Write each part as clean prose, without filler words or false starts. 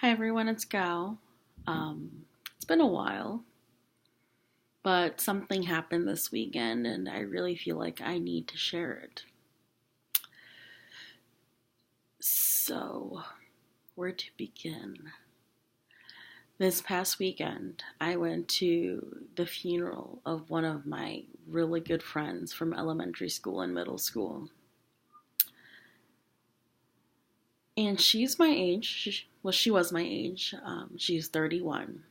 Hi everyone, it's Gao. It's been a while, but something happened this weekend and I really feel like I need to share it. So, where to begin? This past weekend, I went to the funeral of one of my really good friends from elementary school and middle school. And she's my age. She was my age. She's 31.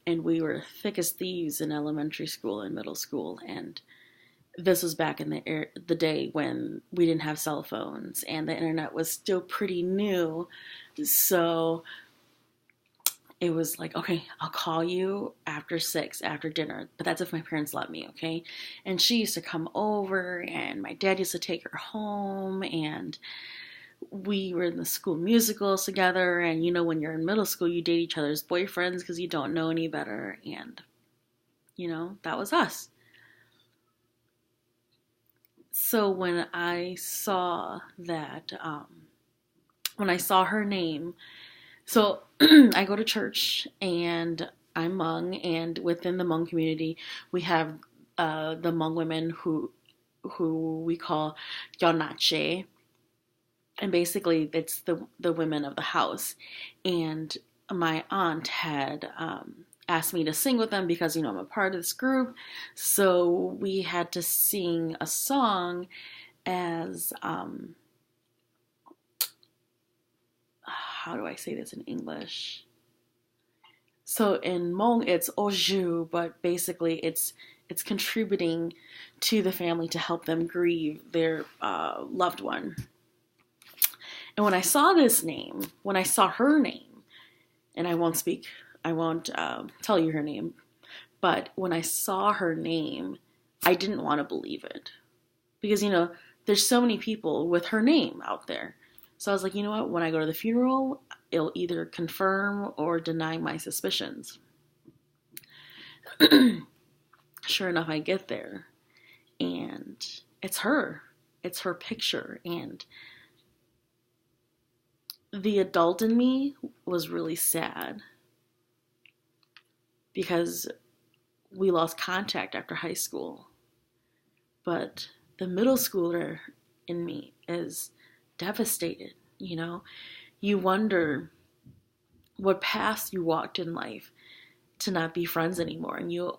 And we were thick as thieves in elementary school and middle school. And this was back in the day when we didn't have cell phones and the internet was still pretty new. So it was like, okay, I'll call you after 6, after dinner. But that's if my parents let me, okay? And she used to come over and my dad used to take her home and we were in the school musicals together. And you know, when you're in middle school, you date each other's boyfriends because you don't know any better. And, that was us. So when I saw her name, so I go to church and I'm Hmong, and within the Hmong community, we have the Hmong women who we call Yonache, and basically it's the women of the house. And my aunt had asked me to sing with them because I'm a part of this group. So we had to sing a song as how do I say this in English? So in Hmong it's Oju, but basically it's contributing to the family to help them grieve their loved one. And when I saw her name, and I won't tell you her name, but when I saw her name, I didn't want to believe it. Because, there's so many people with her name out there. So I was like, you know what, when I go to the funeral, it'll either confirm or deny my suspicions. Sure enough, I get there, and it's her. It's her picture, and the adult in me was really sad because we lost contact after high school. But the middle schooler in me is devastated, You wonder what path you walked in life to not be friends anymore. And you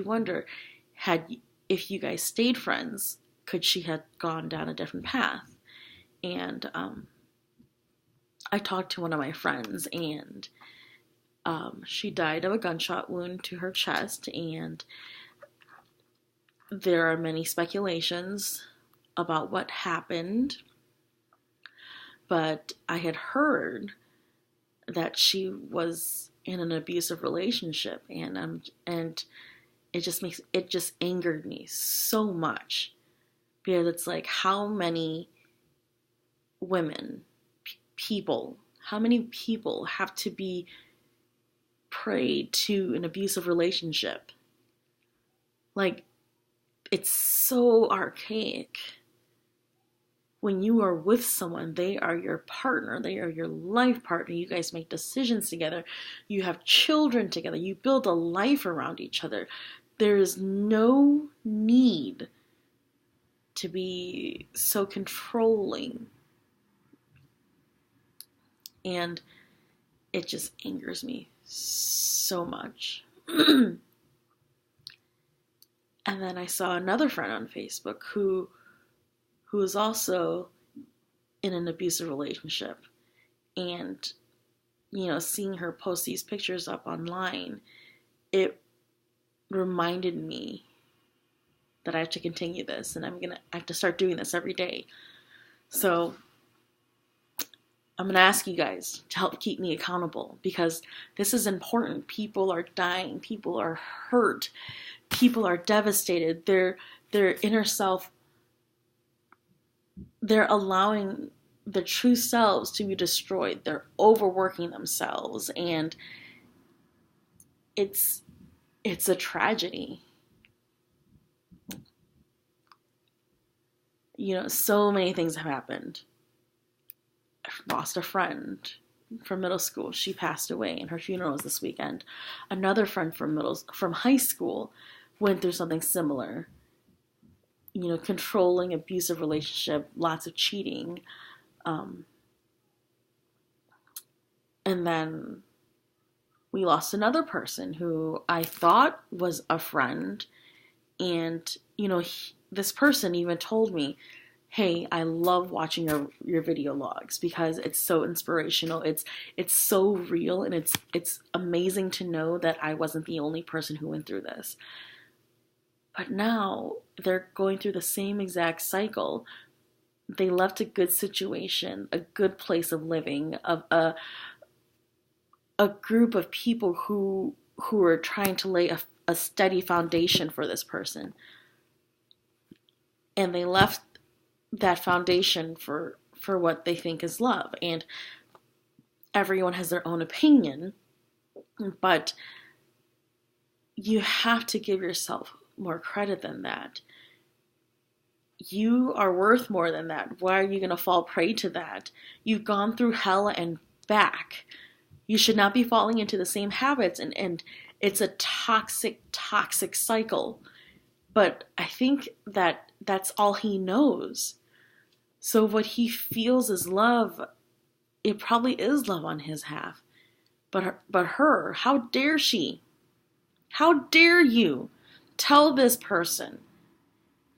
wonder, if you guys stayed friends, could she have gone down a different path? And I talked to one of my friends, and she died of a gunshot wound to her chest, and there are many speculations about what happened, but I had heard that she was in an abusive relationship, and it just angered me so much, because it's like, how many how many people have to be prey to an abusive relationship? Like, it's so archaic. When you are with someone, they are your partner, they are your life partner, you guys make decisions together, you have children together, you build a life around each other. There is no need to be so controlling. And it just angers me so much. And then I saw another friend on Facebook who is also in an abusive relationship. And, seeing her post these pictures up online, it reminded me that I have to continue this, and I have to start doing this every day. So I'm going to ask you guys to help keep me accountable, because this is important. People are dying. People are hurt. People are devastated. Their inner self, they're allowing their true selves to be destroyed. They're overworking themselves, and it's a tragedy. So many things have happened. I've lost a friend from middle school, she passed away, and her funeral was this weekend. Another friend from high school went through something similar. Controlling, abusive relationship, lots of cheating. And then we lost another person who I thought was a friend. And, this person even told me, hey, I love watching your video logs because it's so inspirational. It's so real, and it's amazing to know that I wasn't the only person who went through this. But now they're going through the same exact cycle. They left a good situation, a good place of living, of a group of people who are trying to lay a steady foundation for this person. And they left that foundation for what they think is love. And everyone has their own opinion, but you have to give yourself more credit than that. You are worth more than that. Why are you going to fall prey to that? You've gone through hell and back. You should not be falling into the same habits, and it's a toxic cycle. But I think that that's all he knows. So what he feels is love, it probably is love on his half. But her, how dare she? How dare you tell this person,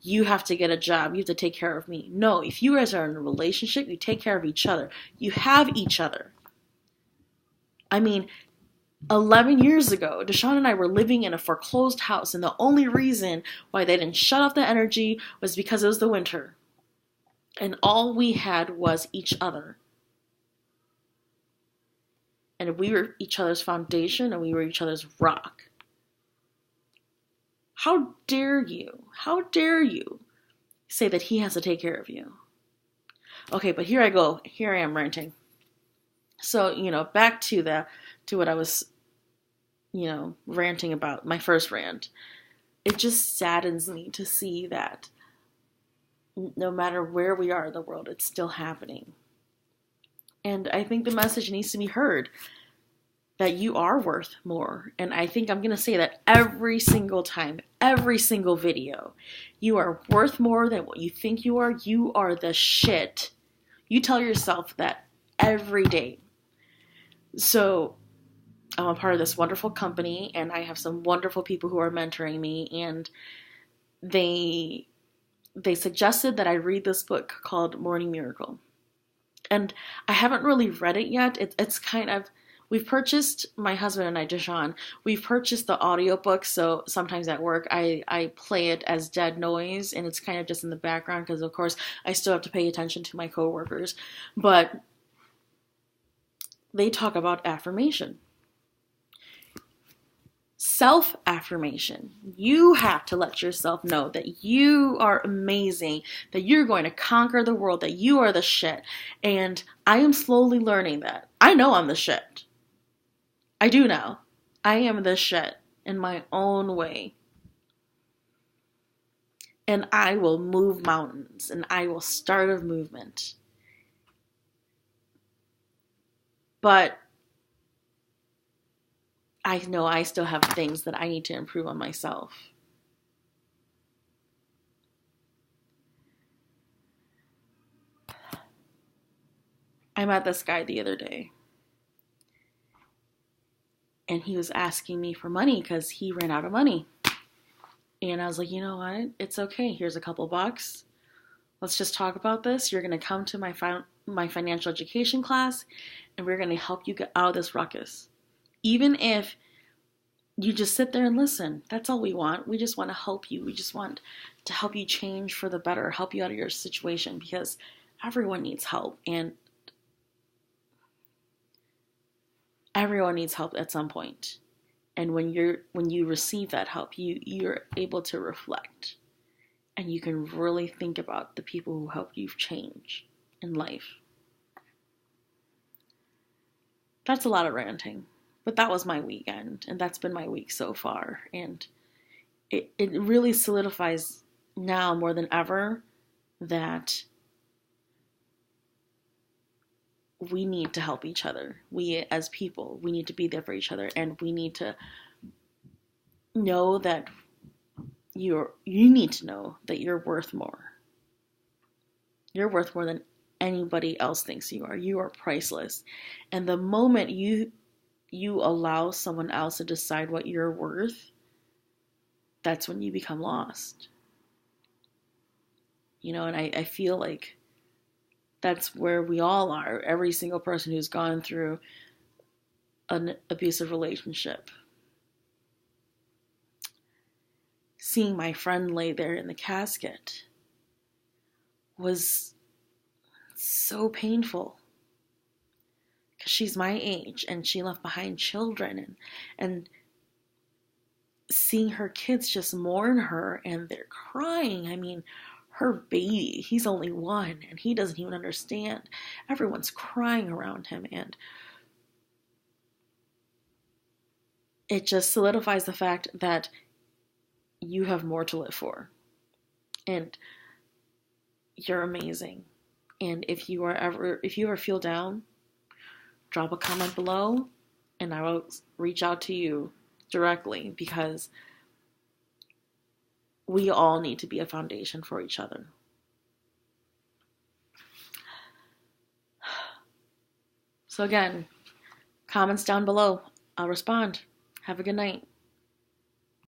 you have to get a job, you have to take care of me? No, if you guys are in a relationship, you take care of each other. You have each other. I mean, 11 years ago, Deshaun and I were living in a foreclosed house, and the only reason why they didn't shut off the energy was because it was the winter. And all we had was each other. And we were each other's foundation, and we were each other's rock. How dare you say that he has to take care of you? Okay, but here I am ranting. So, back to what I was, ranting about, my first rant. It just saddens me to see that no matter where we are in the world, it's still happening. And I think the message needs to be heard that you are worth more. And I think I'm going to say that every single time, every single video. You are worth more than what you think you are. You are the shit. You tell yourself that every day. So I'm a part of this wonderful company, and I have some wonderful people who are mentoring me, and they suggested that I read this book called Morning Miracle. And I haven't really read it yet. It's kind of, we've purchased, my husband and I, Deshaun, we've purchased the audiobook, so sometimes at work I play it as dead noise, and it's kind of just in the background because, of course, I still have to pay attention to my coworkers. But they talk about affirmation. Self-affirmation. You have to let yourself know that you are amazing, that you're going to conquer the world, that you are the shit. And I am slowly learning that. I know I'm the shit. I do now. I am the shit in my own way. And I will move mountains, and I will start a movement. But I know I still have things that I need to improve on myself. I met this guy the other day, and he was asking me for money because he ran out of money. And I was like, you know what? It's okay. Here's a couple bucks. Let's just talk about this. You're going to come to my financial education class, and we're going to help you get out of this ruckus. Even if you just sit there and listen. That's all we want. We just want to help you. We just want to help you change for the better, help you out of your situation, because everyone needs help, and everyone needs help at some point. And when you receive that help, you're able to reflect, and you can really think about the people who helped you change in life. That's a lot of ranting, but that was my weekend, and that's been my week so far. And it really solidifies now more than ever that we need to help each other. We as people, we need to be there for each other, and we need to know that you need to know that you're worth more. You're worth more than anybody else thinks you are. You are priceless. And the moment you allow someone else to decide what you're worth, that's when you become lost. And I feel like that's where we all are. Every single person who's gone through an abusive relationship. Seeing my friend lay there in the casket was so painful, because she's my age and she left behind children, and seeing her kids just mourn her and they're crying. I mean, her baby, he's only 1 and he doesn't even understand. Everyone's crying around him, and it just solidifies the fact that you have more to live for, and you're amazing. And if you ever feel down, drop a comment below and I will reach out to you directly, because we all need to be a foundation for each other. So again, comments down below. I'll respond. Have a good night.